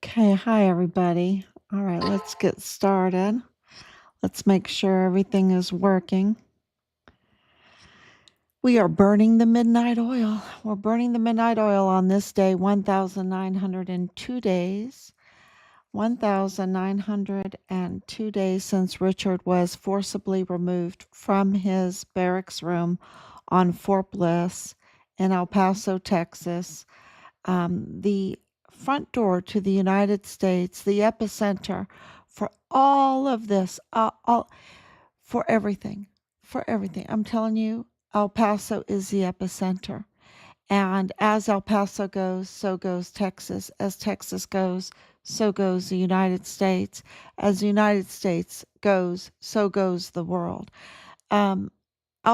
Okay, hi everybody. All right, let's get started. Let's make sure everything is working. We are burning the midnight oil. We're burning the midnight oil on this day, 1,902 days. 1,902 days since Richard was forcibly removed from his barracks room on Fort Bliss in El Paso, Texas. The front door to the United States, the epicenter for all of this, for everything, for everything. I'm telling you, El Paso is the epicenter. And as El Paso goes, so goes Texas. As Texas goes, so goes the United States. As the United States goes, so goes the world. El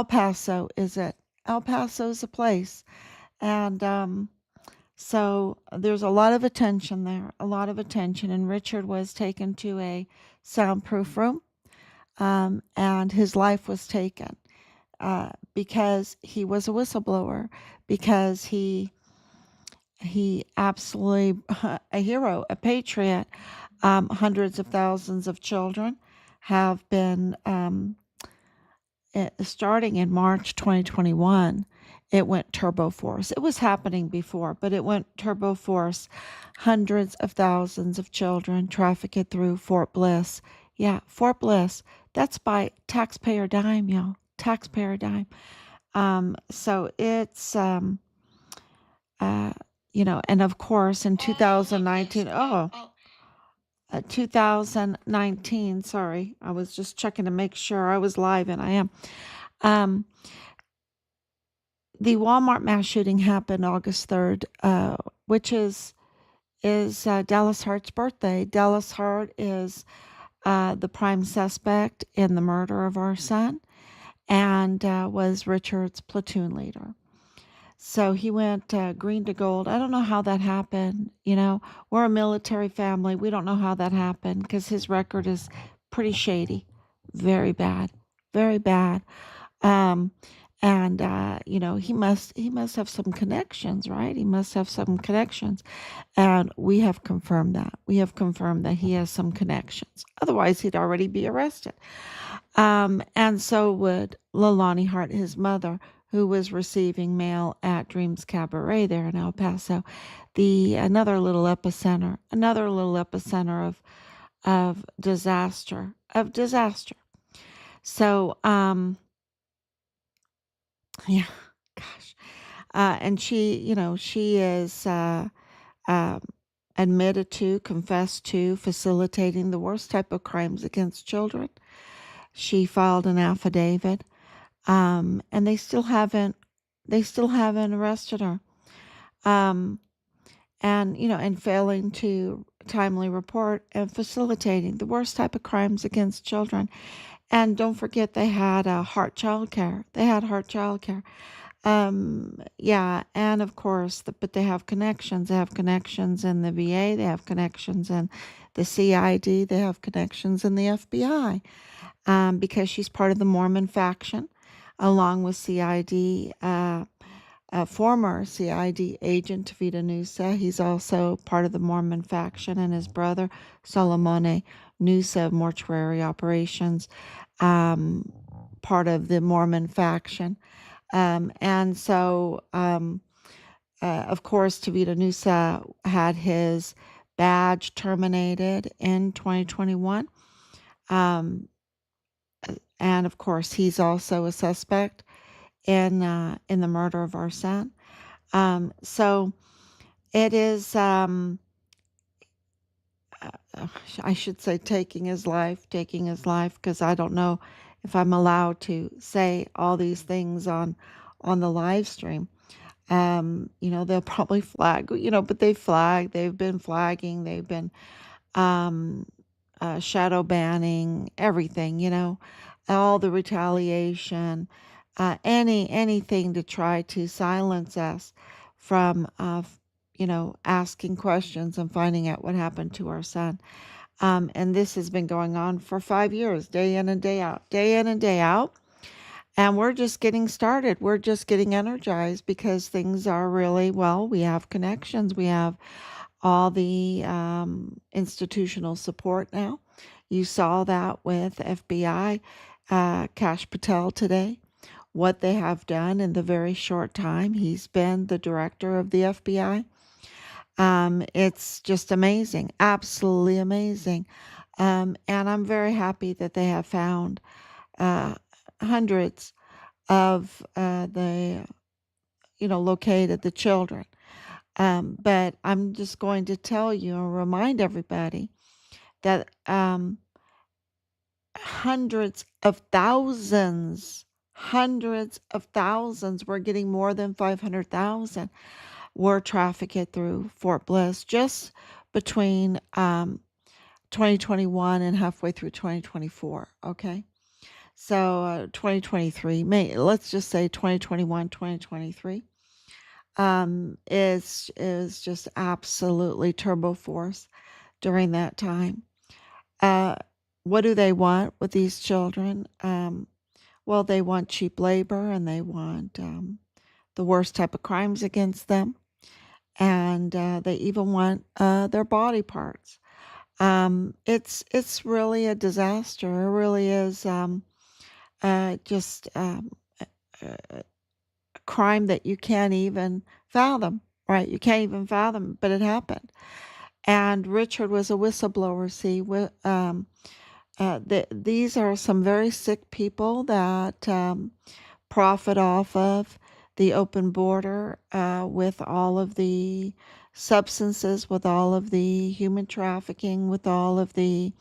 Paso is it. El Paso is a place. And so there's a lot of attention there, a lot of attention. And Richard was taken to a soundproof room, and his life was taken because he was a whistleblower, because he absolutely a hero, a patriot. Hundreds of thousands of children have been starting in March 2021. It went turbo force. It was happening before, but it went turbo force. Hundreds of thousands of children trafficked through Fort Bliss. Yeah, Fort Bliss. That's by taxpayer dime, y'all. Taxpayer dime. So it's, and of course in 2019, 2019, sorry, I was just checking to make sure I was live, and I am. The Walmart mass shooting happened August 3rd, which is Dallas Hart's birthday. Dallas Hart is the prime suspect in the murder of our son, and was Richard's platoon leader. So he went green to gold. I don't know how that happened. We're a military family. We don't know how that happened because his record is pretty shady, very bad, very bad. And he must have some connections, right? He must have some connections, and we have confirmed that. We have confirmed that he has some connections. Otherwise, he'd already be arrested. And so would Leilani Hart, his mother, who was receiving mail at Dreams Cabaret there in El Paso. Another little epicenter of disaster. So, yeah, gosh. And she is confessed to facilitating the worst type of crimes against children. She filed an affidavit, and they still haven't arrested her. And failing to timely report and facilitating the worst type of crimes against children. And don't forget, they had heart childcare. Yeah, and of course, but they have connections. They have connections in the VA. They have connections in the CID. They have connections in the FBI, because she's part of the Mormon faction, along with CID, former CID agent Tavita Nusa. He's also part of the Mormon faction, and his brother Solomone Nusa of Mortuary Operations, part of the Mormon faction. And so, of course, Tavita Nusa had his badge terminated in 2021. And of course, he's also a suspect in the murder of our son. So it is, I should say, taking his life, because I don't know if I'm allowed to say all these things on the live stream. They'll probably flag, but they've been flagging, they've been shadow banning everything, all the retaliation, anything to try to silence us from, asking questions and finding out what happened to our son. And this has been going on for 5 years, day in and day out. And we're just getting started. We're just getting energized because things are really, well, we have connections. We have all the institutional support now. You saw that with FBI, Kash Patel today, what they have done in the very short time he's been the director of the FBI. It's just amazing, absolutely amazing. And I'm very happy that they have found uh, hundreds of located the children. But I'm just going to tell you and remind everybody that hundreds of thousands, we're getting more than 500,000, were trafficked through Fort Bliss just between 2021 and halfway through 2024. Okay. So 2023, let's just say 2021, 2023 is just absolutely turbo force during that time. Uh, what do they want with these children? Well, they want cheap labor and they want the worst type of crimes against them. And they even want their body parts. It's really a disaster. It really is just a crime that you can't even fathom, right? You can't even fathom, but it happened. And Richard was a whistleblower. See, these are some very sick people that profit off of the open border with all of the substances, with all of the human trafficking, with all of the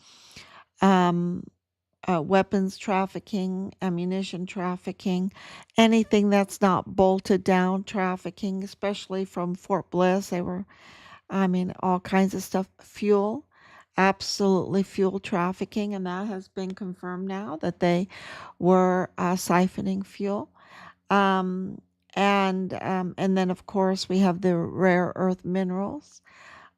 um, weapons trafficking, ammunition trafficking, anything that's not bolted down trafficking, especially from Fort Bliss. They were, I mean, all kinds of stuff. Fuel, absolutely fuel trafficking, and that has been confirmed now that they were siphoning fuel. Um, and then of course we have the rare earth minerals.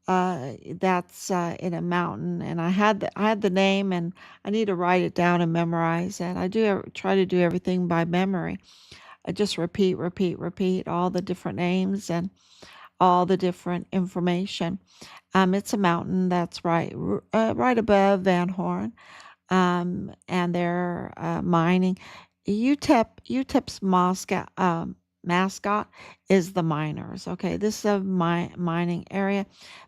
That's in a mountain, and I had the name, and I need to write it down and memorize it. I do try to do everything by memory. I just repeat all the different names and all the different information. It's a mountain that's right above Van Horn, and they're mining. UTEP's mascot is the miners. Okay, this is a mining area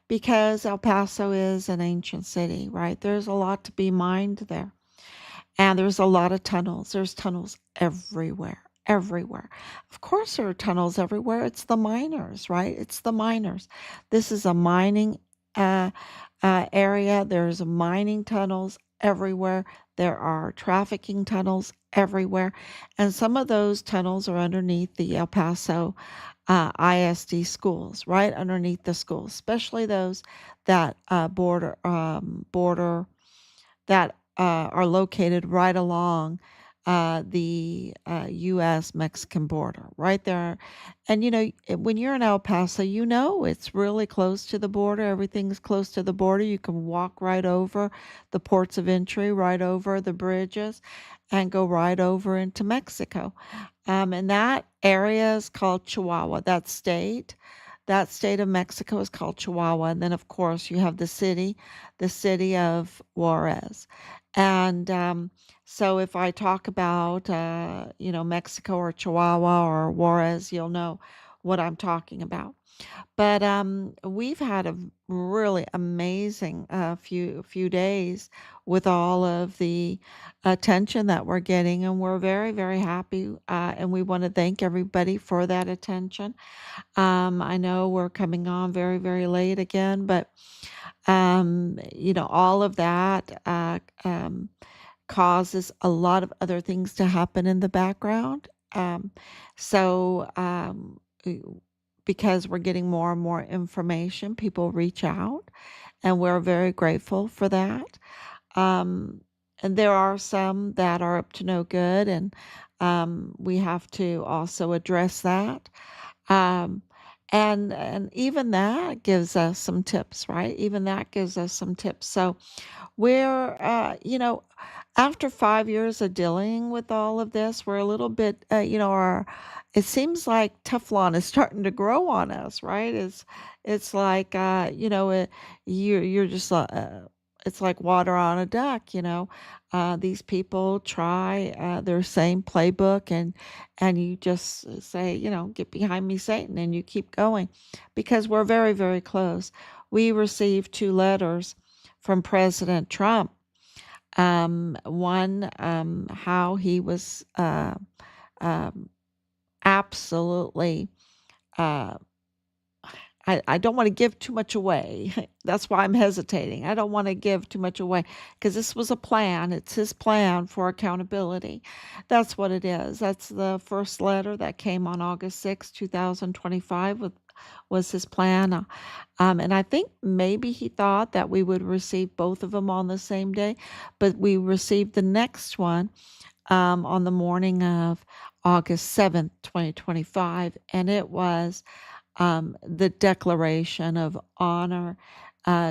because El Paso is an ancient city, right? There's a lot to be mined there. And there's a lot of tunnels. There's tunnels everywhere, everywhere. Of course, there are tunnels everywhere. It's the miners, right? It's the miners. This is a mining uh, area. There's mining tunnels everywhere. There are trafficking tunnels everywhere. And some of those tunnels are underneath the El Paso ISD schools, right underneath the schools, especially those that border that are located right along the U.S. Mexican border, right there. And when you're in El Paso, it's really close to the border. Everything's close to the border. You can walk right over the ports of entry, right over the bridges, and go right over into Mexico. And that area is called Chihuahua. That state of Mexico is called Chihuahua. And then, of course, you have the city of Juarez. And so if I talk about, Mexico or Chihuahua or Juarez, you'll know what I'm talking about. But we've had a really amazing few days with all of the attention that we're getting, and we're very, very happy. And we want to thank everybody for that attention. I know we're coming on very, very late again, but all of that causes a lot of other things to happen in the background. So, because we're getting more and more information, people reach out, and we're very grateful for that. Um, and there are some that are up to no good, and we have to also address that. Um, and even that gives us some tips, right? Even that gives us some tips. So we're, After 5 years of dealing with all of this, we're a little bit, our it seems like Teflon is starting to grow on us, right? It's like, you're just, it's like water on a duck, you know. These people try their same playbook, and you just say, get behind me, Satan, and you keep going because we're very, very close. We received two letters from President Trump. One, how he was um, absolutely, uh, I don't want to give too much away. That's why I'm hesitating. I don't want to give too much away because this was a plan. It's his plan for accountability. That's what it is. That's the first letter that came on August 6th, 2025, was his plan. And I think maybe he thought that we would receive both of them on the same day, but we received the next one on the morning of August 7th, 2025, and it was the declaration of honor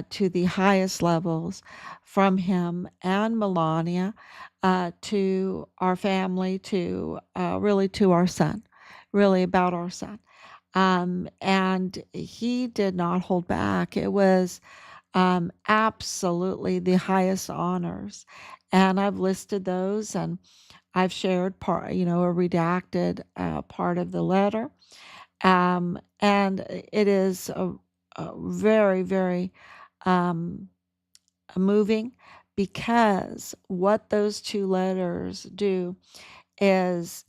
to the highest levels from him and Melania, to our family, to really to our son, really about our son. And he did not hold back. It was absolutely the highest honors. And I've listed those, and I've shared part, a redacted part of the letter. And it is a very, very um, moving, because what those two letters do is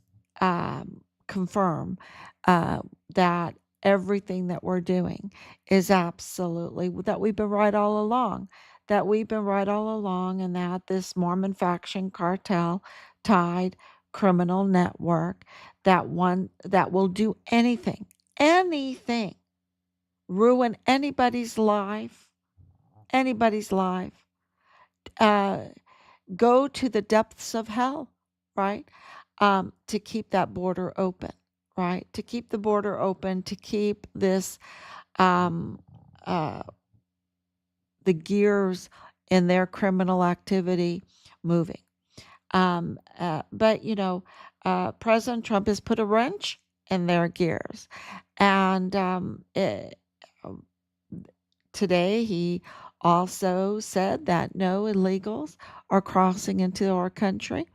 confirm uh, that everything that we're doing is absolutely that we've been right all along, and that this Mormon faction cartel tied criminal network, that will do anything, ruin anybody's life, uh, go to the depths of hell, right? To keep that border open, right? To keep the border open, to keep this, um, uh, the gears in their criminal activity moving. But, President Trump has put a wrench in their gears. And um, today he also said that no illegals are crossing into our country.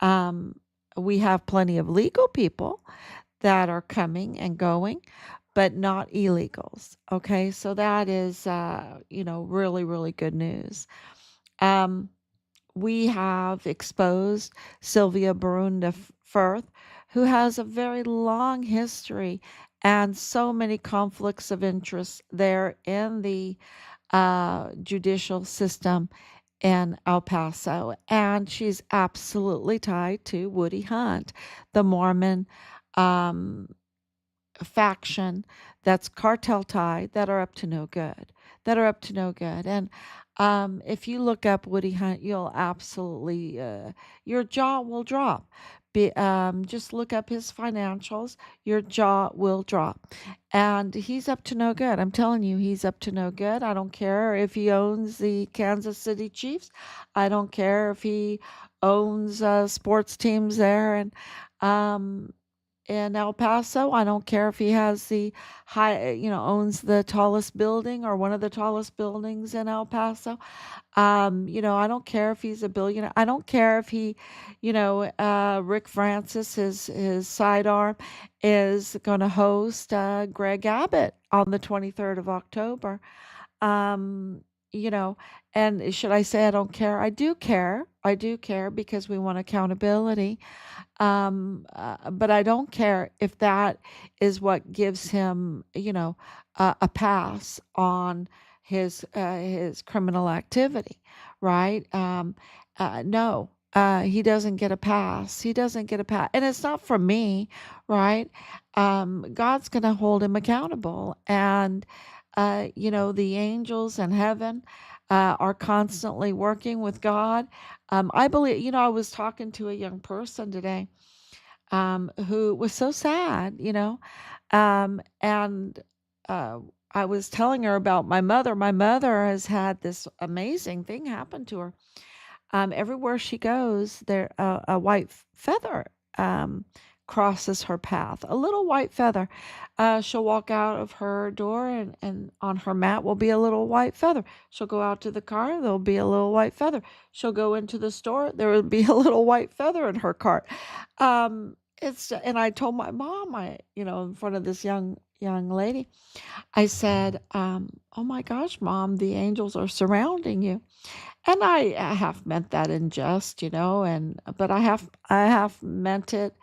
Um, we have plenty of legal people that are coming and going, but not illegals. Okay, so that is, really, really good news. Um, we have exposed Sylvia Borunda Firth, who has a very long history and so many conflicts of interest there in the judicial system in El Paso. And she's absolutely tied to Woody Hunt, the Mormon um, faction that's cartel tied, that are up to no good, And if you look up Woody Hunt, you'll absolutely, your jaw will drop. Just look up his financials, your jaw will drop. And he's up to no good. I'm telling you, he's up to no good. I don't care if he owns the Kansas City Chiefs. I don't care if he owns sports teams there. And um, in El Paso. I don't care if he has owns the tallest building or one of the tallest buildings in El Paso. I don't care if he's a billionaire. I don't care if Rick Francis, his sidearm, is going to host Greg Abbott on the 23rd of October. Um, you know, and should I say I don't care? I do care. I do care because we want accountability. But I don't care if that is what gives him, a pass on his criminal activity, right? No, he doesn't get a pass. He doesn't get a pass, and it's not from me, right? God's going to hold him accountable, and the angels in heaven are constantly working with God. I believe, I was talking to a young person today who was so sad, and uh, I was telling her about my mother. My mother has had this amazing thing happen to her. Everywhere she goes, there a white feather um, crosses her path. A little white feather. She'll walk out of her door, and on her mat will be a little white feather. She'll go out to the car. There'll be a little white feather. She'll go into the store. There will be a little white feather in her cart. And I told my mom, in front of this young lady, I said, "Oh my gosh, Mom, the angels are surrounding you." And I have meant that in jest, but I have meant it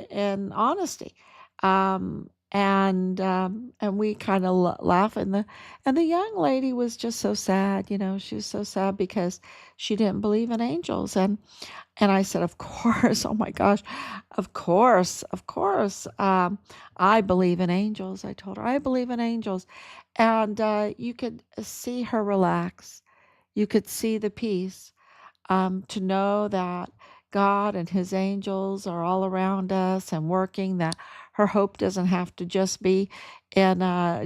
in honesty. And we kind of laugh, and the young lady was just so sad, she was so sad because she didn't believe in angels. And I said, of course, oh my gosh, of course, I believe in angels. I told her, I believe in angels. And you could see her relax. You could see the peace, to know that God and his angels are all around us and working, that her hope doesn't have to just be in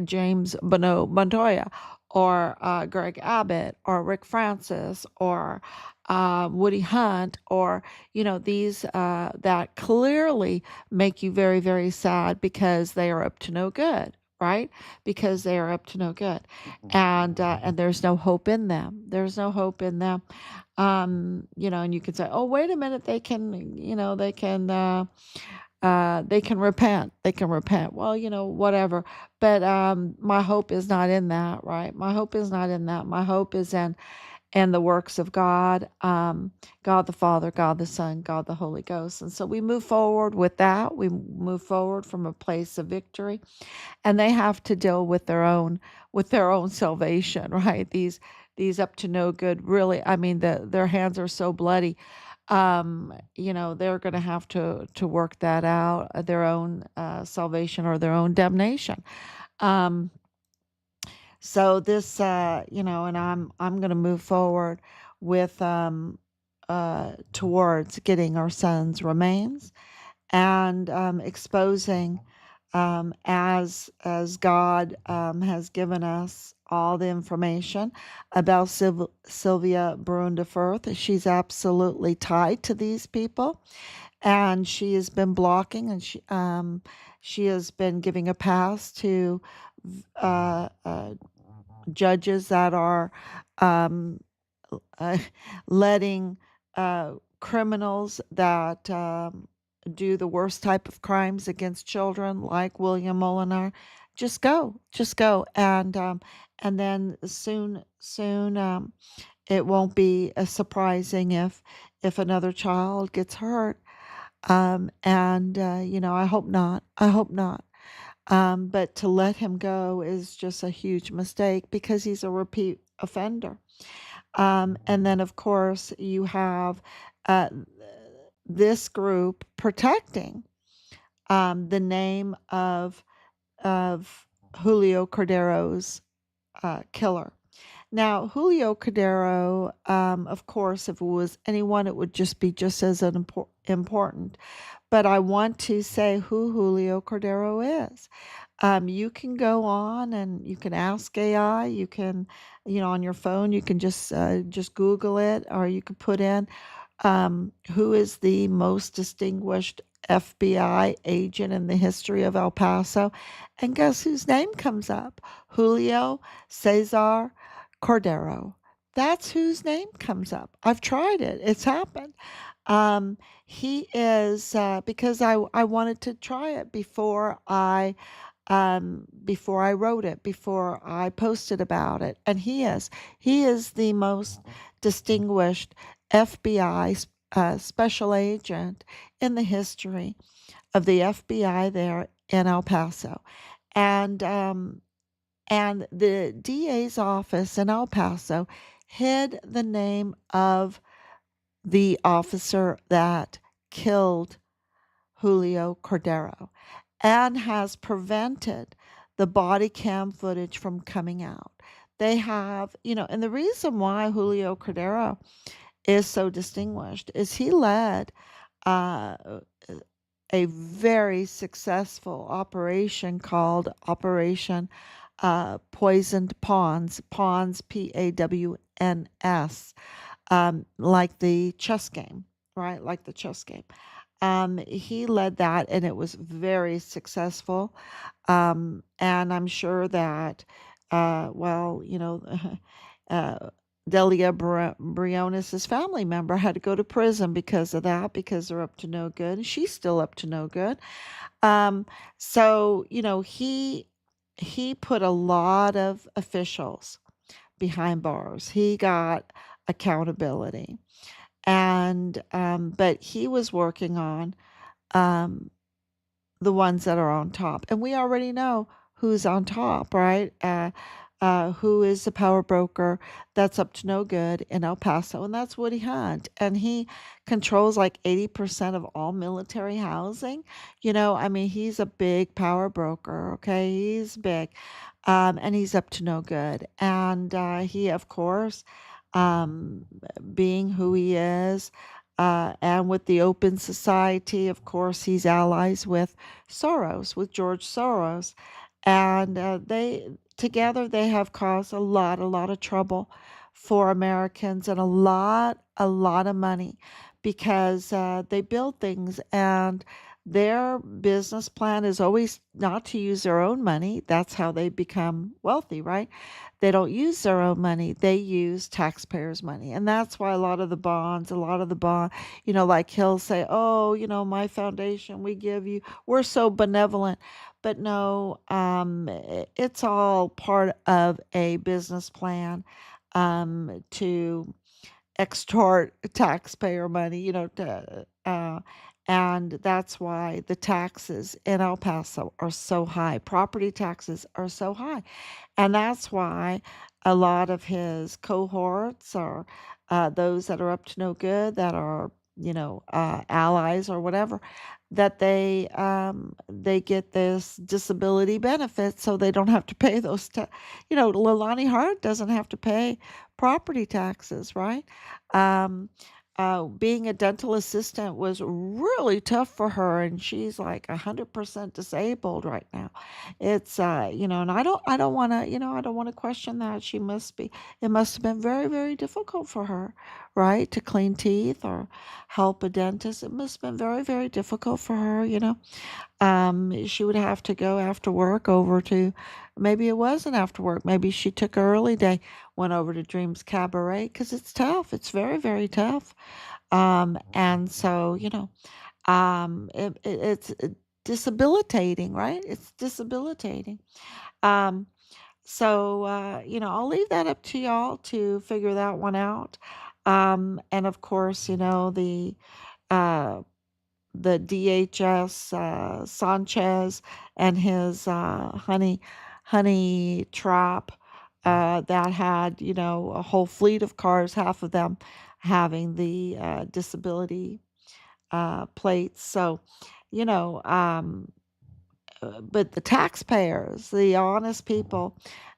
James Bonneau Montoya or Greg Abbott or Rick Francis or Woody Hunt, or these that clearly make you very, very sad because they are up to no good, right? Because they are up to no good, and there's no hope in them. There's no hope in them. And you could say, "Oh, wait a minute, they can repent. They can repent." Well, whatever. But my hope is not in that, right? My hope is not in that. My hope is in the works of God, God the Father, God the Son, God the Holy Ghost. And so we move forward with that. We move forward from a place of victory, and they have to deal with their own salvation, right? These up to no good, really. I mean, their hands are so bloody. They're going to have to work that out, their own salvation or their own damnation. Um, so this, and I'm going to move forward with towards getting our son's remains, and exposing, as God has given us all the information about Sylvia Borunda Firth. She's absolutely tied to these people, and she has been blocking, and she has been giving a pass to uh, uh, judges that are um, uh, letting criminals that do the worst type of crimes against children, like William Molinar, just go, and then soon, it won't be as surprising if another child gets hurt. And I hope not. I hope not. But to let him go is just a huge mistake because he's a repeat offender. And then, of course, you have uh, this group protecting the name of Julio Cordero's killer. Now, Julio Cordero, of course, if it was anyone, it would just be just as important. But I want to say who Julio Cordero is. You can go on and you can ask AI. You can, on your phone, you can just Google it, or you could put in who is the most distinguished FBI agent in the history of El Paso, and guess whose name comes up? Julio Cesar Cordero. That's whose name comes up. I've tried it. It's happened. He is, because I wanted to try it before I wrote it, before I posted about it. And he is the most distinguished FBI special agent in the history of the FBI there in El Paso. And the DA's office in El Paso hid the name of the officer that killed Julio Cordero, and has prevented the body cam footage from coming out. They have, and the reason why Julio Cordero is so distinguished is he led uh, a very successful operation called Operation Poisoned Pawns, Pawns, Pawns. like the chess game, right? Like the chess game. He led that, and it was very successful. And I'm sure that, well, uh, Delia Briones' family member had to go to prison because of that, because they're up to no good, and she's still up to no good. Um, so he put a lot of officials behind bars. He got accountability, and but he was working on um, the ones that are on top. And we already know who's on top, right? Who is the power broker that's up to no good in El Paso, and that's Woody Hunt. And he controls like 80% of all military housing. I mean, he's a big power broker, okay? He's big. And he's up to no good. And he, of course, um, being who he is, and with the Open Society, of course, he's allies with Soros, with George Soros, and they together they have caused a lot of trouble for Americans, and a lot of money, because they build things, and their business plan is always not to use their own money. That's how they become wealthy, right? They don't use their own money. They use taxpayers' money. And that's why a lot of the bond, like he'll say, "Oh, my foundation, we give you, we're so benevolent." But no, it's all part of a business plan, to extort taxpayer money, and that's why the taxes in El Paso are so high. Property taxes are so high. And that's why a lot of his cohorts are those that are up to no good, that are, allies or whatever, that they get this disability benefit, so they don't have to pay those. Lilani Hart doesn't have to pay property taxes, right? Um, Being a dental assistant was really tough for her, and she's like 100% disabled right now. It's and I don't want to, I don't want to question that. It must have been very, very difficult for her, right? To clean teeth or help a dentist. It must have been very, very difficult for her, she would have to go after work over to, maybe it wasn't after work, maybe she took an early day, went over to Dreams Cabaret, because it's tough. It's very, very tough. And so, it's disabilitating, right? It's disabilitating. Um, so, I'll leave that up to y'all to figure that one out. And of course, uh, the DHS, Sanchez, and his honey trap, that had, a whole fleet of cars, half of them having the disability plates. So, you know, um, but the taxpayers, the honest people,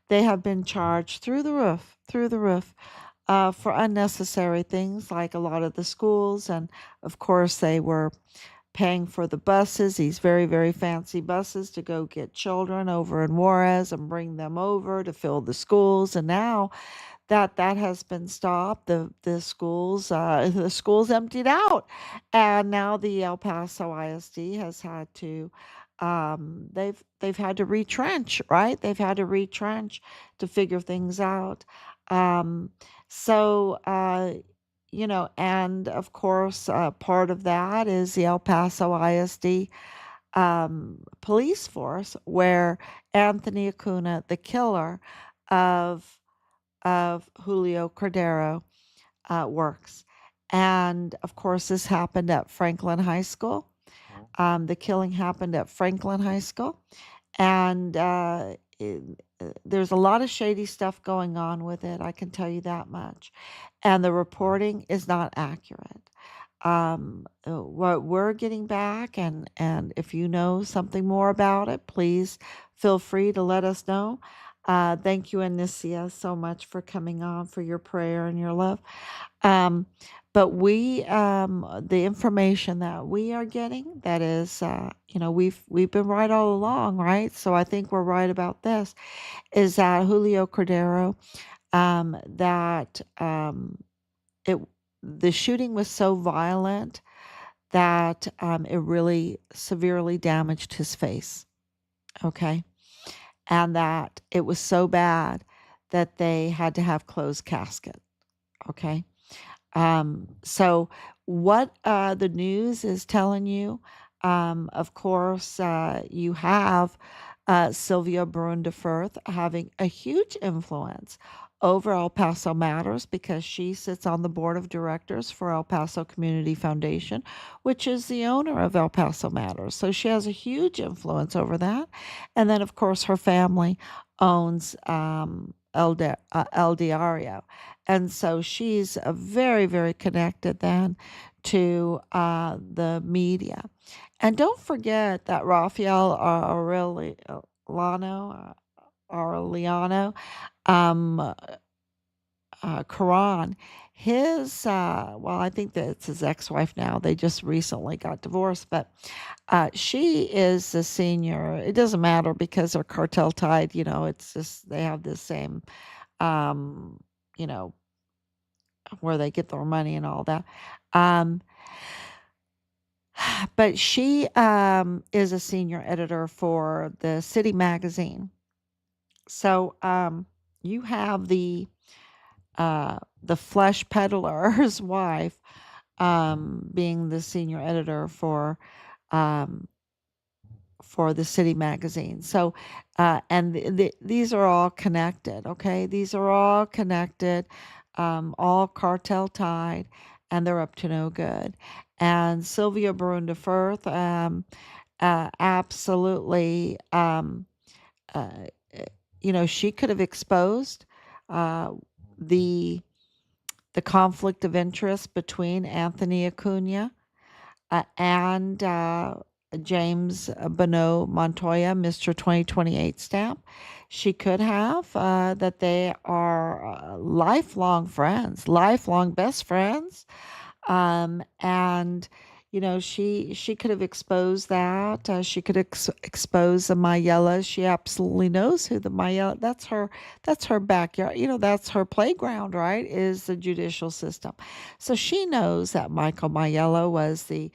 they have been charged through the roof, for unnecessary things, like a lot of the schools. And of course, they were paying for the buses, these very, very fancy buses, to go get children over in Juarez and bring them over to fill the schools. And now that has been stopped, the schools emptied out, and now the El Paso ISD has had to, they've had to retrench, right? They've had to retrench to figure things out. Um, so and of course, part of that is the El Paso ISD police force, where Anthony Acuna, the killer of Julio Cordero, works. And of course, this happened at Franklin High School. The killing happened at Franklin High School. And there's a lot of shady stuff going on with it, I can tell you that much. And the reporting is not accurate. What we're getting back, and if you know something more about it, please feel free to let us know. Thank you, Anicia, so much for coming on, for your prayer and your love. Um, but the information that we are getting, that is, we've been right all along, right? So I think we're right about this, is that Julio Cordero, that it the shooting was so violent that it really severely damaged his face. Okay. And that it was so bad that they had to have closed casket. Okay. So, what the news is telling you, of course, you have Sylvia Borunda Firth having a huge influence over El Paso Matters because she sits on the board of directors for El Paso Community Foundation, which is the owner of El Paso Matters. So she has a huge influence over that. And then, of course, her family owns El Diario. And so she's very, very connected then to the media. And don't forget that Raphael Aureliano, um, Quran, well, I think that it's his ex-wife now. They just recently got divorced, but she is the senior. It doesn't matter because they're cartel tied. It's just they have the same, um, you know, where they get their money and all that. Um, but she is a senior editor for the City magazine. So you have the flesh peddler's wife being the senior editor um, for the City magazine. So, and these are all connected, okay? These are all connected, all cartel tied, and they're up to no good. And Sylvia Borunda Firth, absolutely, uh, she could have exposed uh, the the conflict of interest between Anthony Acuna and James Bonneau Montoya, Mr. 2028 stamp. She could have that they are lifelong friends, lifelong best friends. And she could have exposed that. She could expose the Mayella. She absolutely knows who the Mayella. That's her backyard. That's her playground, right? Is the judicial system. So she knows that Michael Mayella was the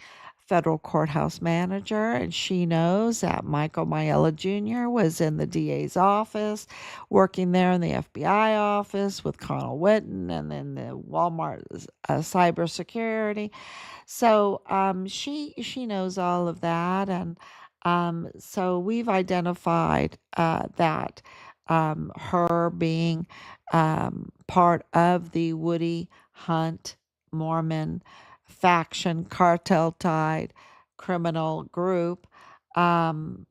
federal courthouse manager, and she knows that Michael Mayella Jr. was in the DA's office, working there in the FBI office with Connell Witten, and then the Walmart cybersecurity. So she knows all of that, and so we've identified that her being part of the Woody Hunt Mormon faction, cartel tied criminal group. Um,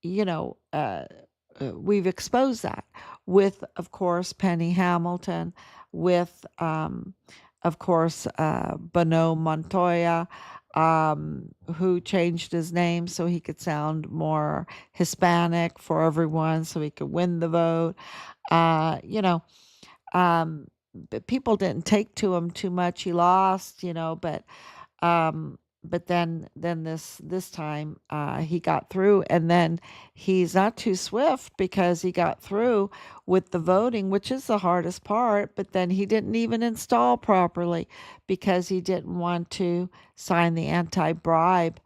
we've exposed that with, of course, Penny Hamilton, with, of course, Bonneau Montoya, who changed his name so he could sound more Hispanic for everyone, so he could win the vote. Uh, you know, um, but people didn't take to him too much. He lost, but then this time he got through, and then he's not too swift because he got through with the voting, which is the hardest part. But then he didn't even install properly because he didn't want to sign the anti-bribe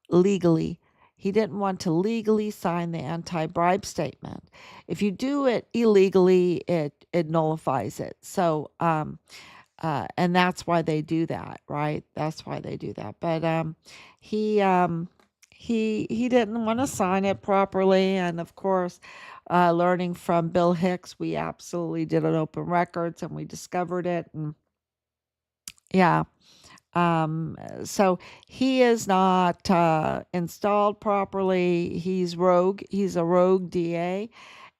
legally. He didn't want to legally sign the anti-bribe statement. If you do it illegally, it nullifies it. So and that's why they do that, right? That's why they do that. But he he didn't want to sign it properly, and of course, learning from Bill Hicks, we absolutely did an open records and we discovered it, and yeah. So he is not installed properly. He's rogue. He's a rogue DA,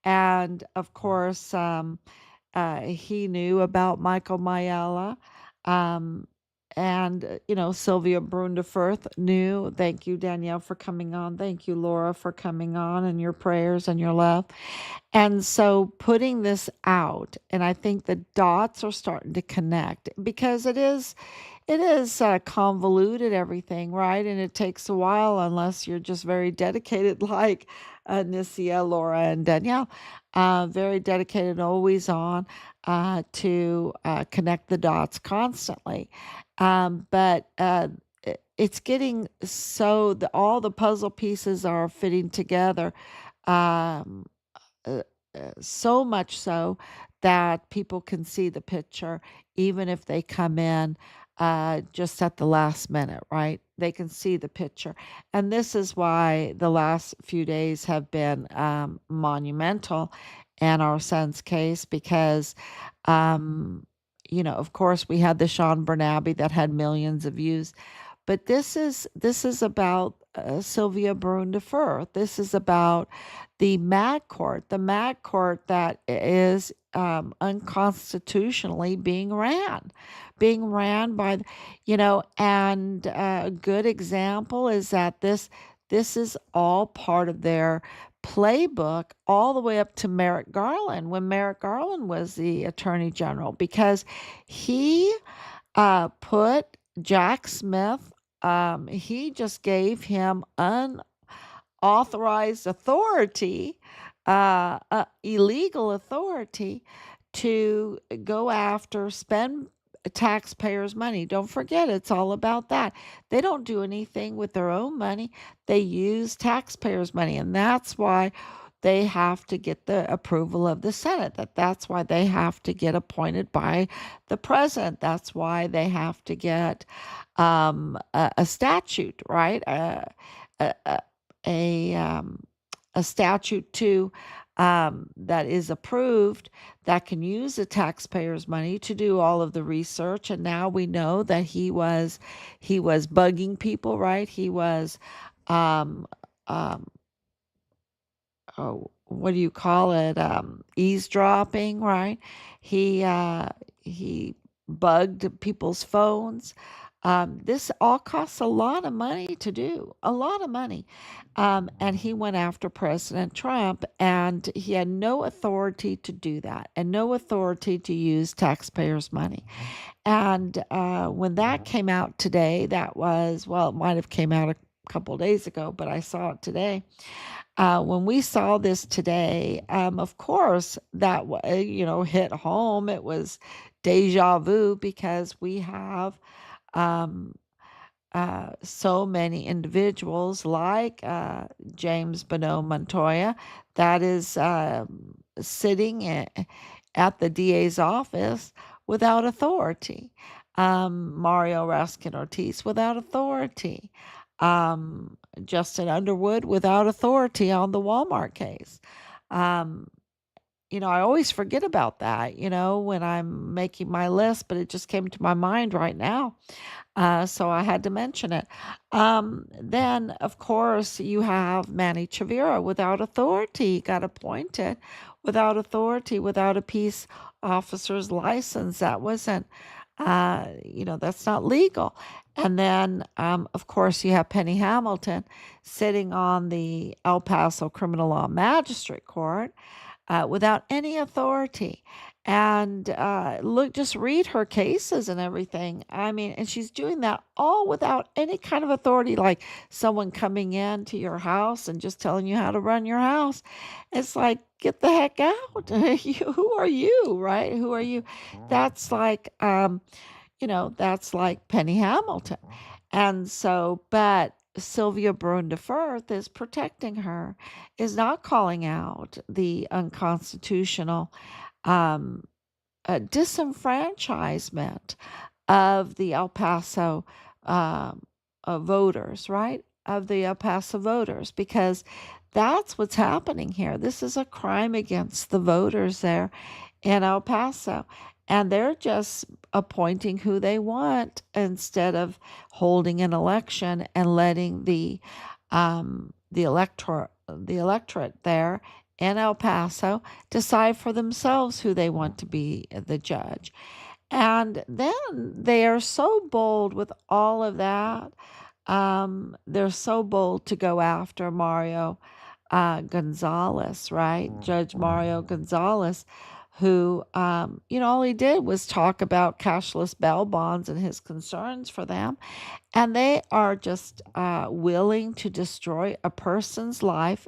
and of course, he knew about Michael Mayella. Um, and, Sylvia Brunda Firth knew. Thank you, Danielle, for coming on. Thank you, Laura, for coming on, and your prayers and your love. And so putting this out, and I think the dots are starting to connect because it is convoluted everything, right? And it takes a while unless you're just very dedicated, like Nicia, Laura, and Danielle, very dedicated, always on to connect the dots constantly. But it's getting so all the puzzle pieces are fitting together. Um, uh, so much so that people can see the picture even if they come in just at the last minute, right? They can see the picture. And this is why the last few days have been monumental in our son's case because, um, of course, we had the Sean Bernabe that had millions of views, but this is about Sylvia Borunda Firth. This is about the Mag Court that is unconstitutionally being ran by, and a good example is that this is all part of their playbook all the way up to Merrick Garland when Merrick Garland was the Attorney General because he put Jack Smith, he just gave him unauthorized authority, illegal authority to go after, spend taxpayers' money. Don't forget, it's all about that. They don't do anything with their own money, they use taxpayers' money. And that's why they have to get the approval of the Senate. That's why they have to get appointed by the president. That's why they have to get a statute, right? A, a, a a statute to that is approved that can use the taxpayers' money to do all of the research. And now we know that he was bugging people, right? He was um, um, oh, what do you call it? Eavesdropping, right? He bugged people's phones. This all costs a lot of money to do, a lot of money. And he went after President Trump, and he had no authority to do that, and no authority to use taxpayers' money. And when that came out today, that was, well, it might have came out a couple of days ago, but I saw it today. When we saw this today, of course, that hit home. It was deja vu because we have um, so many individuals like James Bonneau Montoya that is sitting at the DA's office without authority. Mario Raskin Ortiz without authority. Um, Justin Underwood without authority on the Walmart case. Um, I always forget about that, when I'm making my list, but it just came to my mind right now. So I had to mention it. Then, of course, you have Manny Chavira without authority, got appointed without authority, without a peace officer's license. That wasn't, that's not legal. And then, of course, you have Penny Hamilton sitting on the El Paso Criminal Law Magistrate Court without any authority. And look, just read her cases and everything. I mean, and she's doing that all without any kind of authority, like someone coming in to your house and just telling you how to run your house. It's like, get the heck out. Who are you, right? Who are you? That's like, that's like Penny Hamilton. And so, but Sylvia Borunda Firth is protecting her, is not calling out the unconstitutional um, disenfranchisement of the El Paso um, voters, right? Of the El Paso voters, because that's what's happening here. This is a crime against the voters there in El Paso. And they're just appointing who they want instead of holding an election and letting the electorate there in El Paso decide for themselves who they want to be the judge. And then they are so bold with all of that. They're so bold to go after Mario Gonzalez, right? Judge Mario Gonzalez, who, all he did was talk about cashless bail bonds and his concerns for them. And they are just willing to destroy a person's life,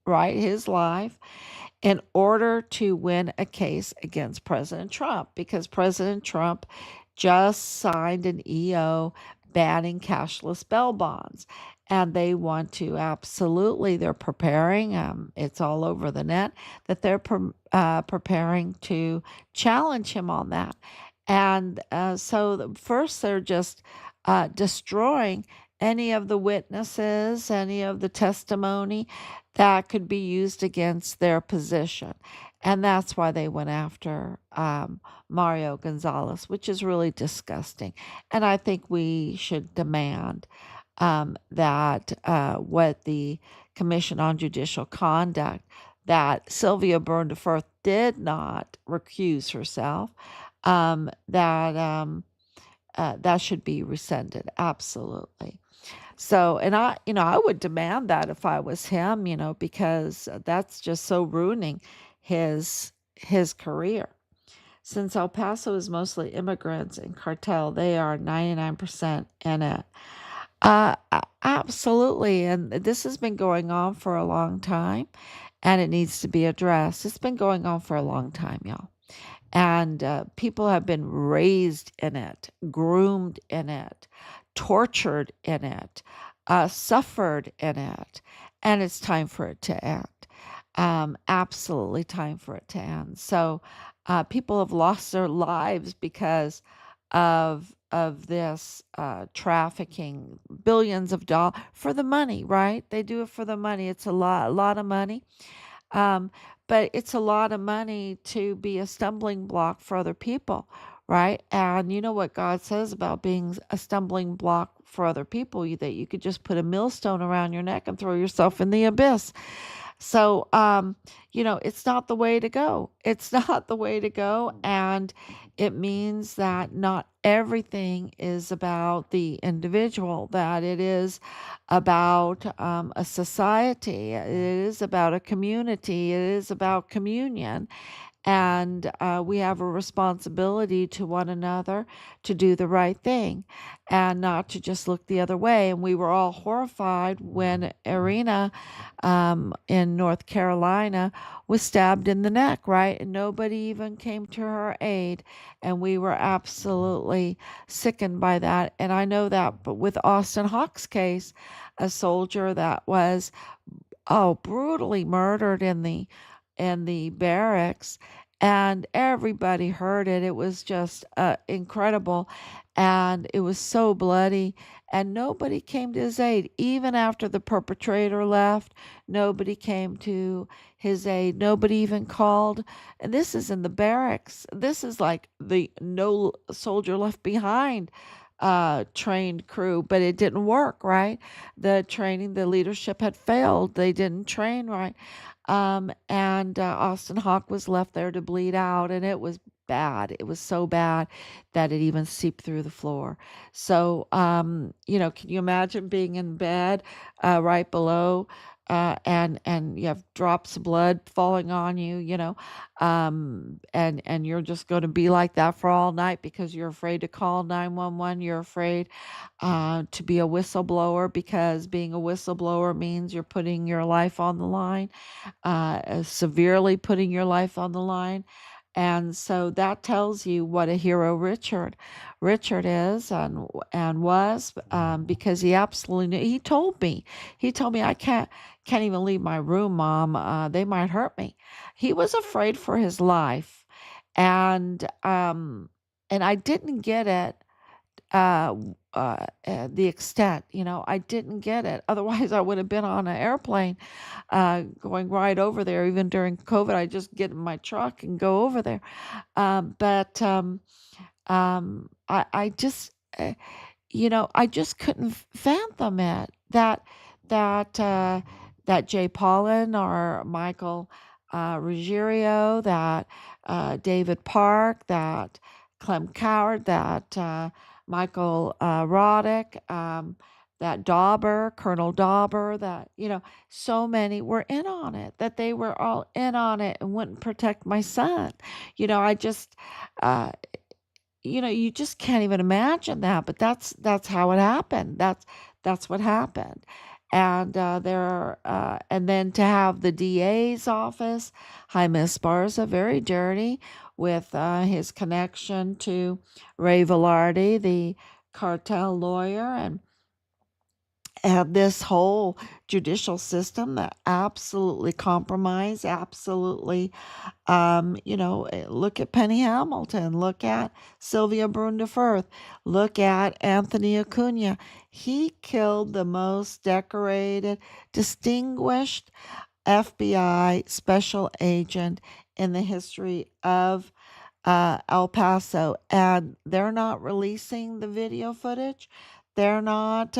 right? His life, in order to win a case against President Trump, because President Trump just signed an EO banning cashless bail bonds. And they want to absolutely, they're preparing, it's all over the net, that they're preparing to challenge him on that. And first, they're just destroying any of the witnesses, any of the testimony that could be used against their position. And that's why they went after Mario Gonzalez, which is really disgusting. And I think we should demand that what the Commission on Judicial Conduct, that Sylvia Borunda Firth did not recuse herself, that should be rescinded. Absolutely. So, and I would demand that if I was him, because that's just so ruining his career. Since El Paso is mostly immigrants and cartel, they are 99% in it. Absolutely. And this has been going on for a long time, and it needs to be addressed. It's been going on for a long time, y'all. And people have been raised in it, groomed in it, tortured in it, suffered in it, and it's time for it to end. Absolutely time for it to end. So people have lost their lives because of this trafficking, billions of dollars for the money, right? They do it for the money. It's a lot of money. Um, but it's a lot of money to be a stumbling block for other people, right? And you know what God says about being a stumbling block for other people, that you could just put a millstone around your neck and throw yourself in the abyss. So, it's not the way to go. It's not the way to go. And it means that not everything is about the individual, that it is about a society, it is about a community, it is about communion. And we have a responsibility to one another to do the right thing and not to just look the other way. And we were all horrified when Irina in North Carolina was stabbed in the neck, right? And nobody even came to her aid. And we were absolutely sickened by that. And I know that, but with Austin Hawke's case, a soldier that was brutally murdered in the barracks, and everybody heard it. It was just incredible, and it was so bloody, and nobody came to his aid. Even after the perpetrator left, nobody came to his aid. Nobody even called. And this is in the barracks. This is like the no soldier left behind trained crew, but it didn't work, right? The training, the leadership had failed. They didn't train right. And Austin Hawke was left there to bleed out, and it was bad. It was so bad that it even seeped through the floor. So, can you imagine being in bed right below, and you have drops of blood falling on you, and you're just going to be like that for all night because you're afraid to call 911. You're afraid to be a whistleblower, because being a whistleblower means you're putting your life on the line, severely putting your life on the line. And so that tells you what a hero Richard is and was, because he absolutely knew. He told me, I can't even leave my room, Mom. They might hurt me. He was afraid for his life, and I didn't get it, the extent. I didn't get it. Otherwise, I would have been on an airplane going right over there. Even during COVID, I just get in my truck and go over there. But I just, I just couldn't fathom it, that Jay Paulin or Michael Ruggiero, that David Park, that Clem Coward, that Michael Roddick, that Dauber, Colonel Dauber, that, so many were in on it, that they were all in on it and wouldn't protect my son. I just, uh, you just can't even imagine that, but that's how it happened. That's what happened. And and then to have the DA's office, Jaime Esparza, very dirty, with his connection to Ray Velarde, the cartel lawyer, and this whole judicial system that absolutely compromised, absolutely, look at Penny Hamilton, look at Sylvia Borunda Firth, look at Anthony Acuna. He killed the most decorated, distinguished FBI special agent in the history of El Paso, and they're not releasing the video footage. They're not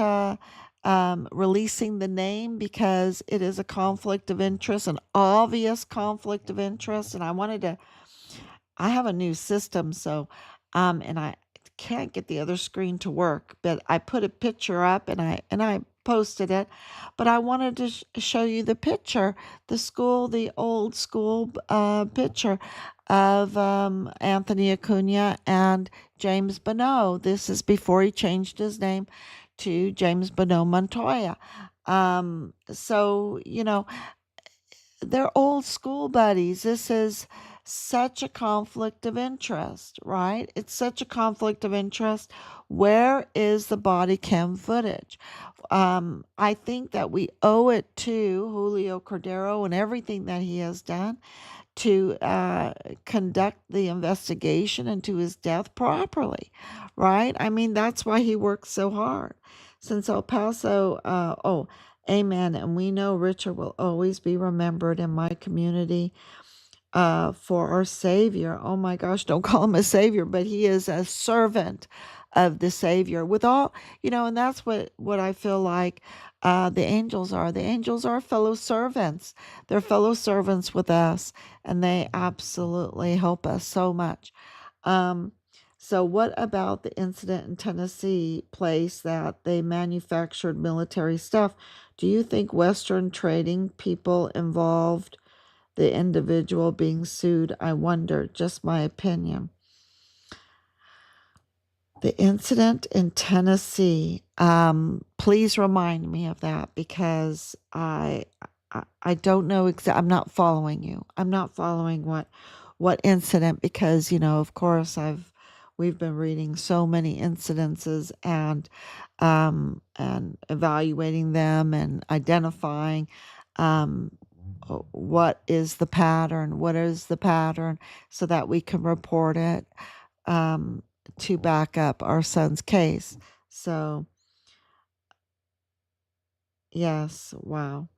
releasing the name because it is a conflict of interest, an obvious conflict of interest. And I have a new system, so, and I can't get the other screen to work, but I put a picture up and I posted it, but I wanted to show you the picture, the old school picture of Anthony Acuna and James Bonneau. This is before he changed his name to James Bonneau Montoya. So, they're old school buddies. This is such a conflict of interest, right? It's such a conflict of interest. Where is the body cam footage? I think that we owe it to Julio Cordero and everything that he has done to conduct the investigation into his death properly, right? I mean, that's why he worked so hard. Since El Paso, amen. And we know Richard will always be remembered in my community for our Savior. Oh my gosh, don't call him a Savior, but he is a servant of the Savior with all, and that's what I feel like the angels are. The angels are fellow servants. They're fellow servants with us, and they absolutely help us so much. Um, so, what about the incident in Tennessee place that they manufactured military stuff? Do you think Western trading people involved the individual being sued? I wonder, just my opinion. The incident in Tennessee, please remind me of that because I don't know I'm not following you. I'm not following what incident because of course we've been reading so many incidences and evaluating them and identifying um, what is the pattern so that we can report it. To back up our son's case. So, yes, wow.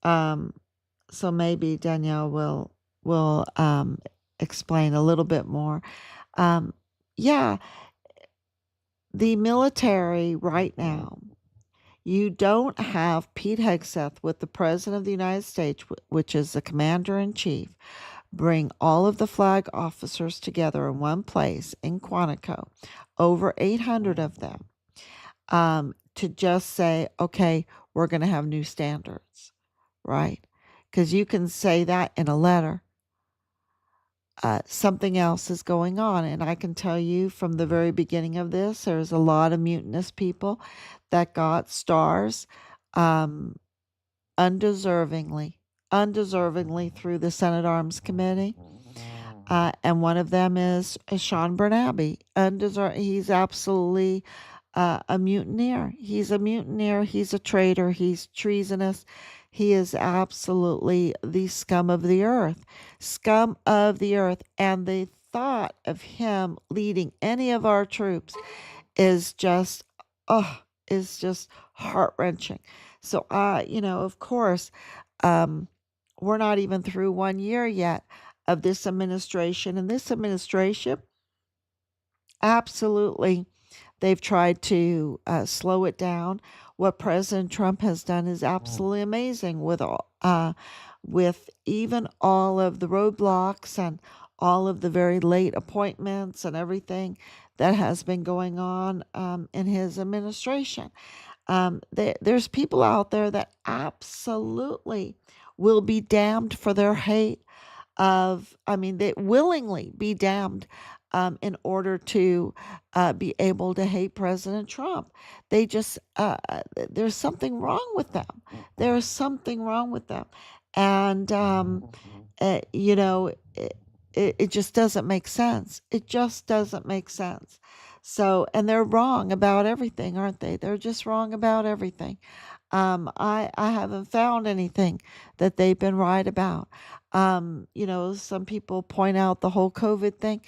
Um, so maybe Danielle will explain a little bit more. Um, yeah, the military right now. You don't have Pete Hegseth with the President of the United States, which is the Commander in Chief, bring all of the flag officers together in one place in Quantico, over 800 of them, to just say, okay, we're going to have new standards, right? Because you can say that in a letter. Something else is going on. And I can tell you from the very beginning of this, there's a lot of mutinous people that got stars undeservingly through the Senate Arms Committee. And one of them is Sean Bernabe. He's absolutely a mutineer. He's a mutineer. He's a traitor. He's treasonous. He is absolutely the scum of the earth. Scum of the earth. And the thought of him leading any of our troops is just, heart-wrenching. So, of course, we're not even through 1 year yet of this administration. And this administration, absolutely, they've tried to slow it down. What President Trump has done is absolutely amazing with even all of the roadblocks and all of the very late appointments and everything that has been going on in his administration. There's people out there that absolutely will be damned for their hate they willingly be damned in order to be able to hate President Trump. They just, there's something wrong with them. There's something wrong with them. And, you know, it just doesn't make sense. It just doesn't make sense. So, and they're wrong about everything, aren't they? They're just wrong about everything. I haven't found anything that they've been right about. Some people point out the whole COVID thing.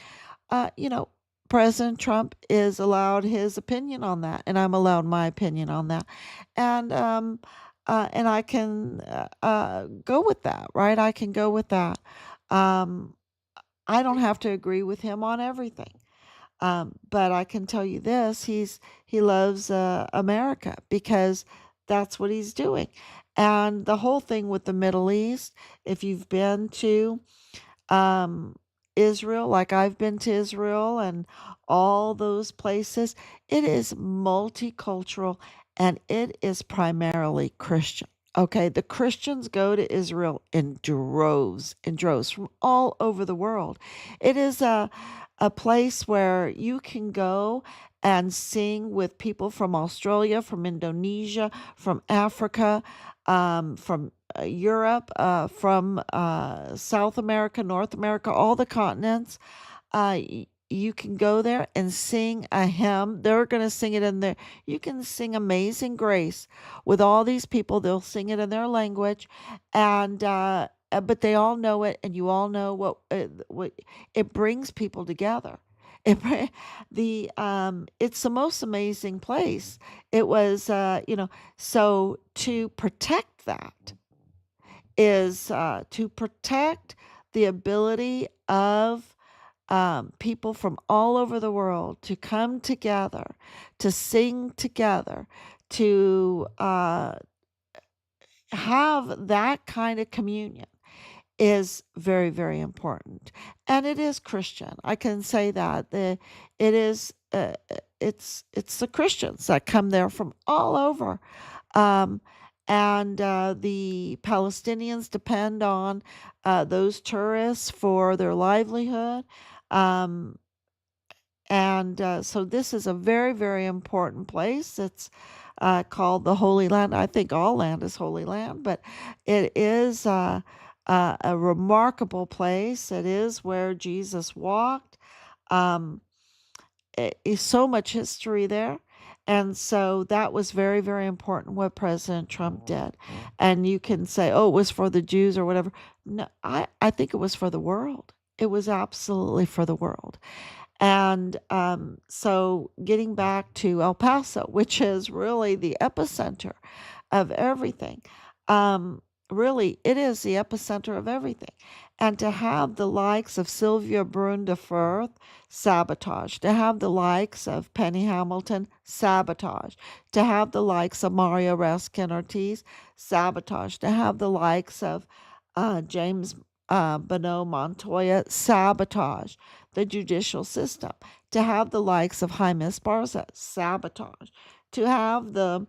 Uh, you know, President Trump is allowed his opinion on that, and I'm allowed my opinion on that, and I can go with that, right? I can go with that. Um, I don't have to agree with him on everything. But I can tell you this: he loves America because that's what he's doing. And the whole thing with the Middle East, if you've been to um, Israel, like I've been to Israel and all those places, it is multicultural and it is primarily Christian. Okay, the Christians go to Israel in droves from all over the world. It is a place where you can go and sing with people from Australia, from Indonesia, from Africa, from Europe, from South America, North America, all the continents. You can go there and sing a hymn. They're going to sing it in there. You can sing Amazing Grace with all these people. They'll sing it in their language, and but they all know it, and you all know what it brings people together. It's the most amazing place. It was, so to protect that is to protect the ability of people from all over the world to come together, to sing together, to have that kind of communion is very, very important. And it is Christian. I can say that. It is, it's the Christians that come there from all over. Um, and the Palestinians depend on those tourists for their livelihood. Um, and so this is a very, very important place. It's called the Holy Land. I think all land is Holy Land, but it is a remarkable place. It is where Jesus walked. Um, is so much history there. And so that was very, very important what President Trump did. And you can say, oh, it was for the Jews or whatever. No, I think it was for the world. It was absolutely for the world. And so getting back to El Paso, which is really the epicenter of everything, really, it is the epicenter of everything. And to have the likes of Sylvia Borunda Firth, sabotage. To have the likes of Penny Hamilton, sabotage. To have the likes of Mario Raskin Ortiz, sabotage. To have the likes of James Bonneau Montoya, sabotage the judicial system. To have the likes of Jaime Esparza, sabotage. To have the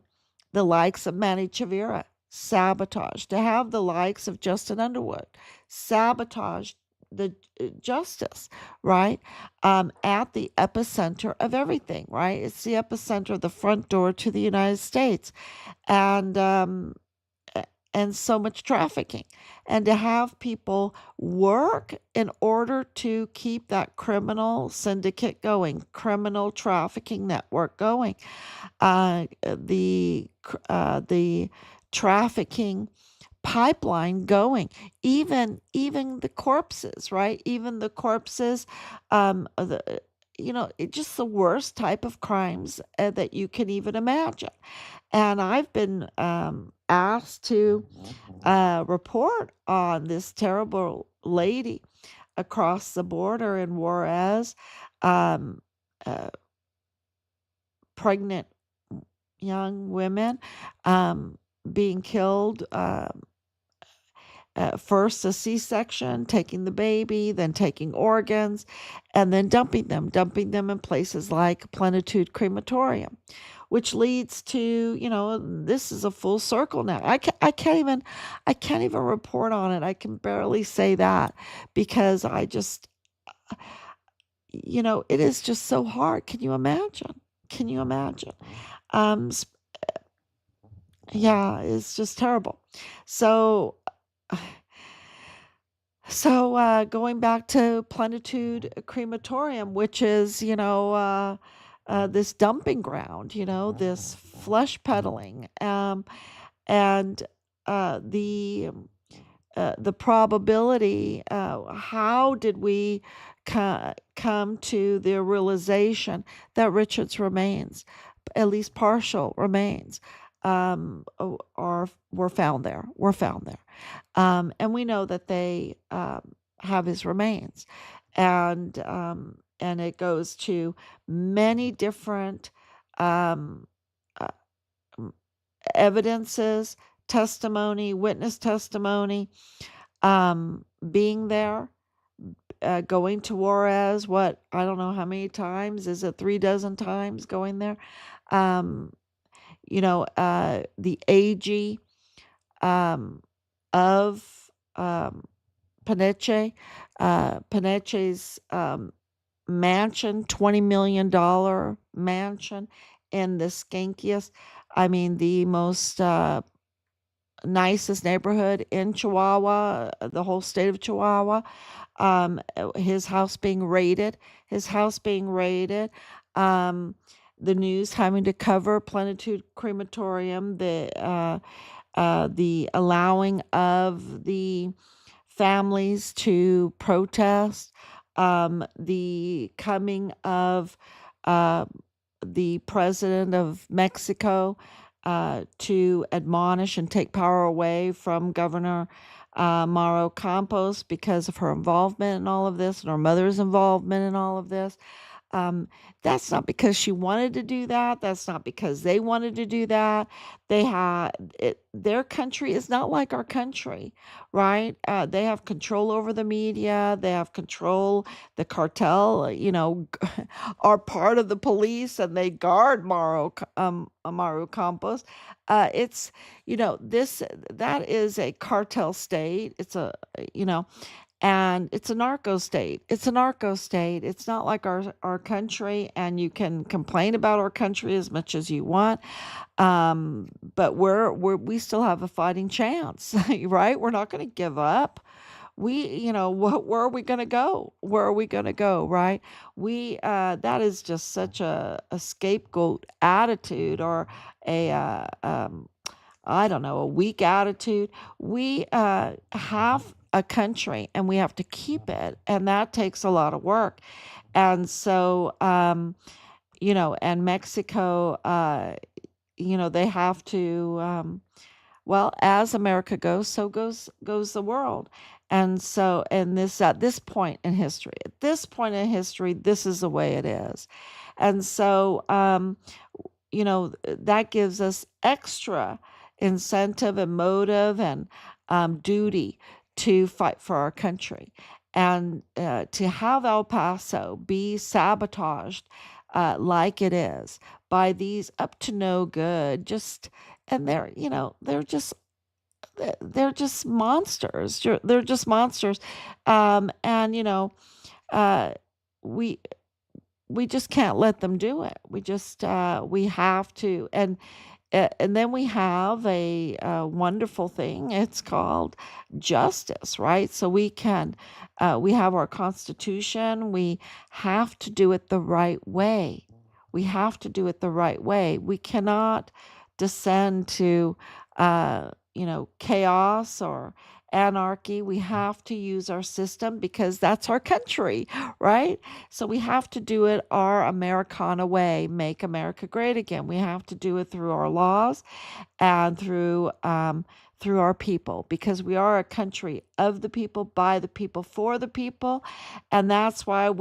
likes of Manny Chavira, sabotage. To have the likes of Justin Underwood, sabotage the justice, right? At the epicenter of everything, right? It's the epicenter of the front door to the United States. And and so much trafficking, and to have people work in order to keep that criminal syndicate going, criminal trafficking network going, the trafficking pipeline going, even the corpses, right? Even the corpses, just the worst type of crimes that you can even imagine. And I've been asked to report on this terrible lady across the border in Juarez, um, uh, pregnant young women being killed first a C-section, taking the baby, then taking organs, and then dumping them in places like Plenitude Crematorium, which leads to, this is a full circle now. I can't even report on it. I can barely say that because it is just so hard. Can you imagine? Can you imagine? Um, yeah, it's just terrible. So, going back to Plenitude Crematorium, which is, this dumping ground, this flesh peddling, and the probability. How did we come to the realization that Richard's remains, at least partial remains, were found there? And we know that they have his remains, and it goes to many different um, uh, evidences, testimony, witness testimony, being there, going to Juarez. What, I don't know how many times. Is it 3 dozen times going there? Um, the AG um, of Paneche, Paneche's mansion, $20 million mansion in the skankiest, the most nicest neighborhood in Chihuahua, the whole state of Chihuahua. His house being raided, um, the news having to cover Plenitude Crematorium, the allowing of the families to protest, the coming of uh, the president of Mexico to admonish and take power away from Governor Mauro Campos because of her involvement in all of this and her mother's involvement in all of this. Um, that's not because she wanted to do that. That's not because they wanted to do that. Their country is not like our country, right? They have control over the media. They have control. The cartel, are part of the police, and they guard Mauro Campos. It's this that is a cartel state. You know and it's a narco state. It's not like our country, and you can complain about our country as much as you want. But we still have a fighting chance, right? We're not going to give up. Where are we going to go? Where are we going to go, right? That is just such a scapegoat attitude, or a I don't know, a weak attitude. We have a country, and we have to keep it, and that takes a lot of work. And so, and Mexico, they have to. Well, as America goes, so goes the world. And so, at this point in history, this is the way it is. And so, that gives us extra incentive and motive and duty to fight for our country. And to have El Paso be sabotaged like it is by these up to no good, and they're just monsters. They're just monsters. And uh, we we just can't let them do it. We have to. And then we have a wonderful thing. It's called justice, right? So we have our Constitution. We have to do it the right way. We cannot descend to, chaos or anarchy. We have to use our system because that's our country, right? So we have to do it our Americana way, make America great again. We have to do it through our laws, and through our people, because we are a country of the people, by the people, for the people, and that's why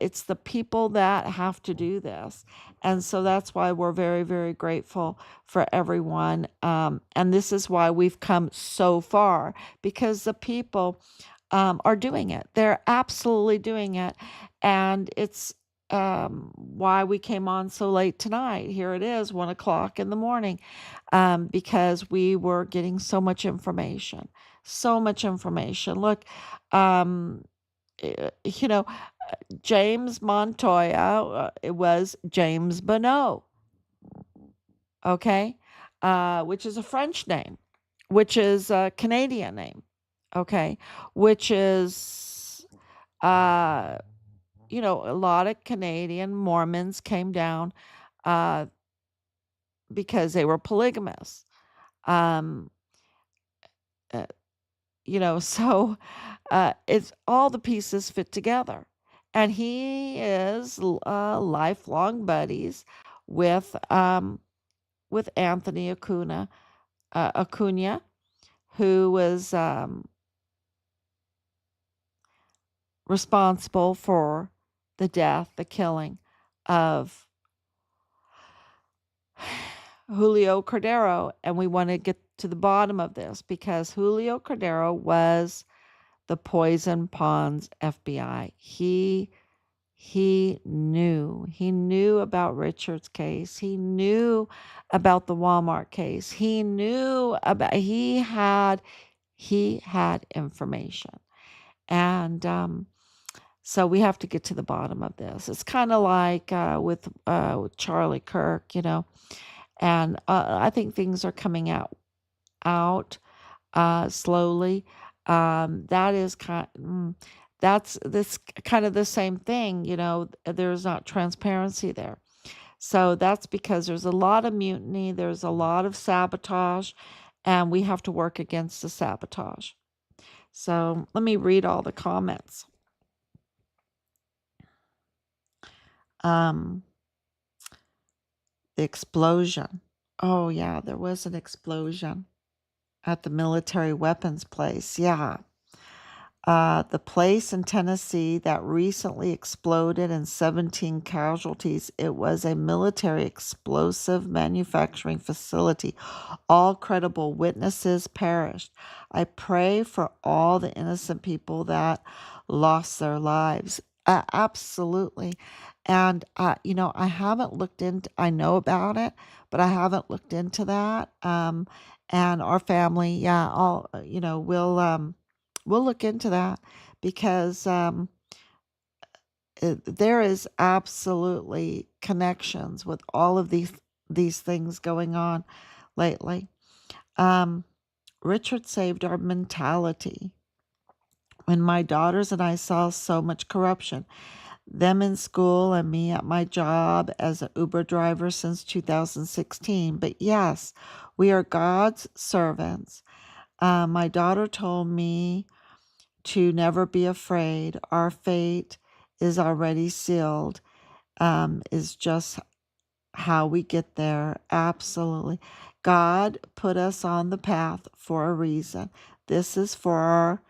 it's the people that have to do this, and so that's why we're very, very grateful for everyone, and this is why we've come so far, because the people are doing it. They're absolutely doing it, and it's why we came on so late tonight. Here it is, 1 o'clock in the morning, because we were getting so much information. So much information. Look, um, you know, James Montoya, it was James Bonneau, okay, which is a French name, which is a Canadian name, okay, which is, uh, a lot of Canadian Mormons came down uh, because they were polygamous. Um, uh, so it's all the pieces fit together. And he is lifelong buddies with Anthony Acuna, who was responsible for the killing of Julio Cordero. And we want to get to the bottom of this, because Julio Cordero was the Poison Ponds FBI. He knew about Richard's case. He knew about the Walmart case. He had information. And so we have to get to the bottom of this. It's kind of like with Charlie Kirk, and I think things are coming out slowly. That is that's this kind of the same thing. There's not transparency there. So that's because there's a lot of mutiny, there's a lot of sabotage, and we have to work against the sabotage. So let me read all the comments. The explosion. Oh, yeah, there was an explosion at the military weapons place. Yeah. The place in Tennessee that recently exploded and 17 casualties. It was a military explosive manufacturing facility. All credible witnesses perished. I pray for all the innocent people that lost their lives. Absolutely. And, I know about it, but I haven't looked into that. And our family, yeah, we'll look into that, because there is absolutely connections with all of these things going on lately. Richard saved our mentality. When my daughters and I saw so much corruption, them in school and me at my job as an Uber driver since 2016. But yes, we are God's servants. My daughter told me to never be afraid. Our fate is already sealed, is just how we get there. Absolutely. God put us on the path for a reason. This is for our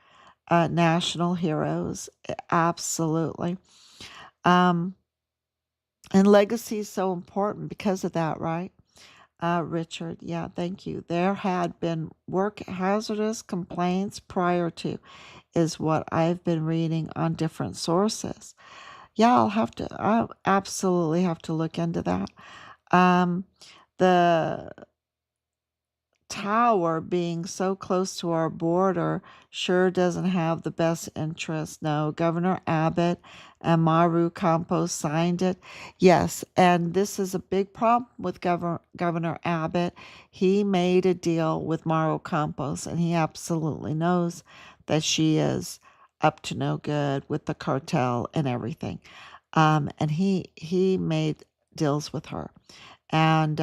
national heroes. Absolutely. And legacy is so important because of that, right? Richard, yeah, thank you. There had been work hazardous complaints prior to, is what I've been reading on different sources. Yeah, I'll absolutely have to look into that. The tower being so close to our border sure doesn't have the best interest. No, Governor Abbott and Maru Campos signed it. Yes, and this is a big problem with Governor Abbott. He made a deal with Maru Campos, and he absolutely knows that she is up to no good with the cartel and everything. And he made deals with her. And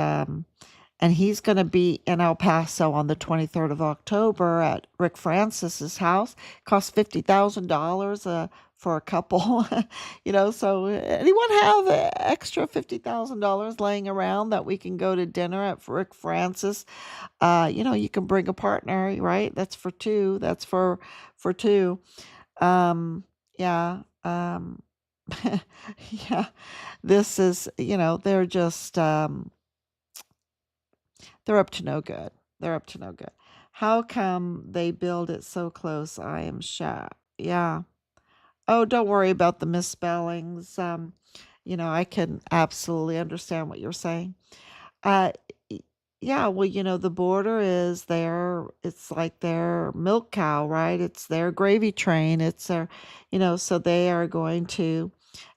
he's going to be in El Paso on the 23rd of October at Rick Francis's house. Costs $50,000 for a couple. So anyone have extra $50,000 laying around that we can go to dinner at Rick Francis? You can bring a partner, right? That's for two. That's for two. Yeah. Yeah. This is, they're just they're up to no good. They're up to no good. How come they build it so close? I am shocked. Yeah. Oh, don't worry about the misspellings. I can absolutely understand what you're saying. Uh, y- yeah, well, the border is it's like their milk cow, right? It's their gravy train. It's so they are going to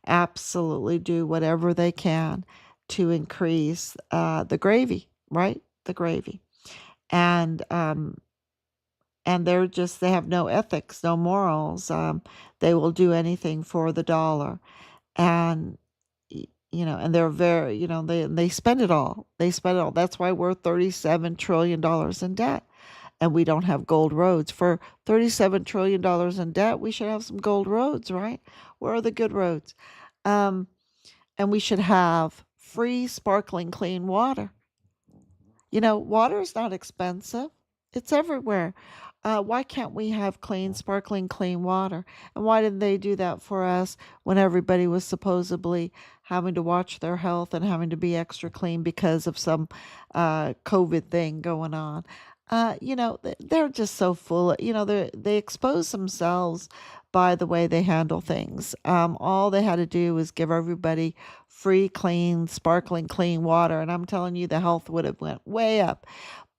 absolutely do whatever they can to increase the gravy, right? The gravy. And, they have no ethics, no morals. They will do anything for the dollar. And and they're very, they spend it all. They spend it all. That's why we're $37 trillion in debt, and we don't have gold roads. For $37 trillion in debt, we should have some gold roads, right? Where are the good roads? Um, and we should have free, sparkling, clean water. Water is not expensive. It's everywhere. Why can't we have clean, sparkling, clean water? And why didn't they do that for us when everybody was supposedly having to watch their health and having to be extra clean because of some COVID thing going on? They're just so full. They expose themselves by the way they handle things. All they had to do was give everybody free, clean, sparkling, clean water, and I'm telling you, the health would have went way up.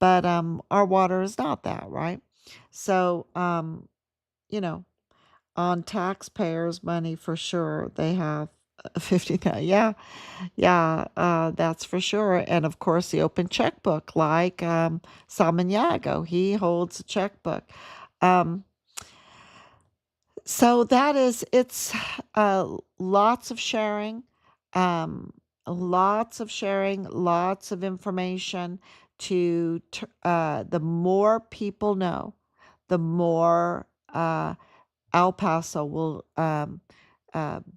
But our water is not that, right? So, you know, on taxpayers' money for sure, they have 50,000. Yeah, yeah, that's for sure. And of course, the open checkbook, like Samaniago, he holds a checkbook. Um, so it's lots of sharing, um, lots of information the more people know, the more El Paso will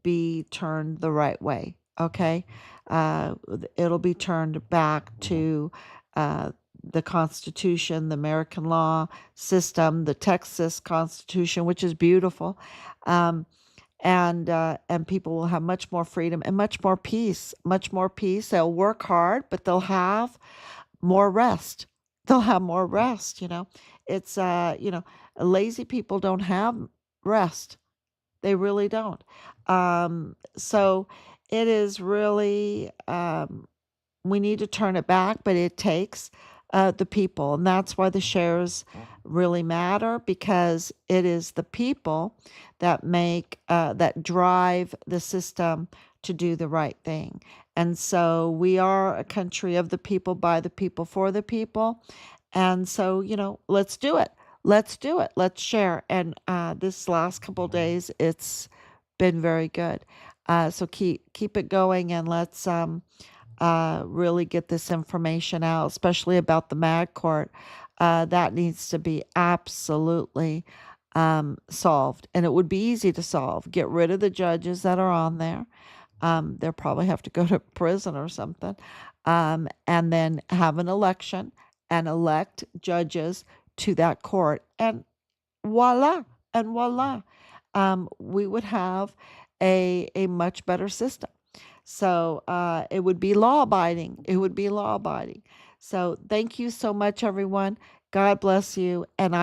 be turned the right way. Okay. It'll be turned back to uh, the Constitution, the American law system, the Texas Constitution, which is beautiful. Um, and people will have much more freedom and much more peace, much more peace. They'll work hard, but they'll have more rest. They'll have more rest. It's lazy people don't have rest. They really don't. So it is really, we need to turn it back, but it takes the people. And that's why the shares really matter, because it is the people that drive the system to do the right thing. And so we are a country of the people, by the people, for the people. And so, let's do it. Let's do it. Let's share. And this last couple of days, it's been very good. So keep it going, and let's really get this information out, especially about the mag court. That needs to be absolutely solved, and it would be easy to solve. Get rid of the judges that are on there. They'll probably have to go to prison or something, and then have an election and elect judges to that court, and voila, we would have a much better system. So it would be law abiding. It would be law abiding. So thank you so much, everyone. God bless you. And I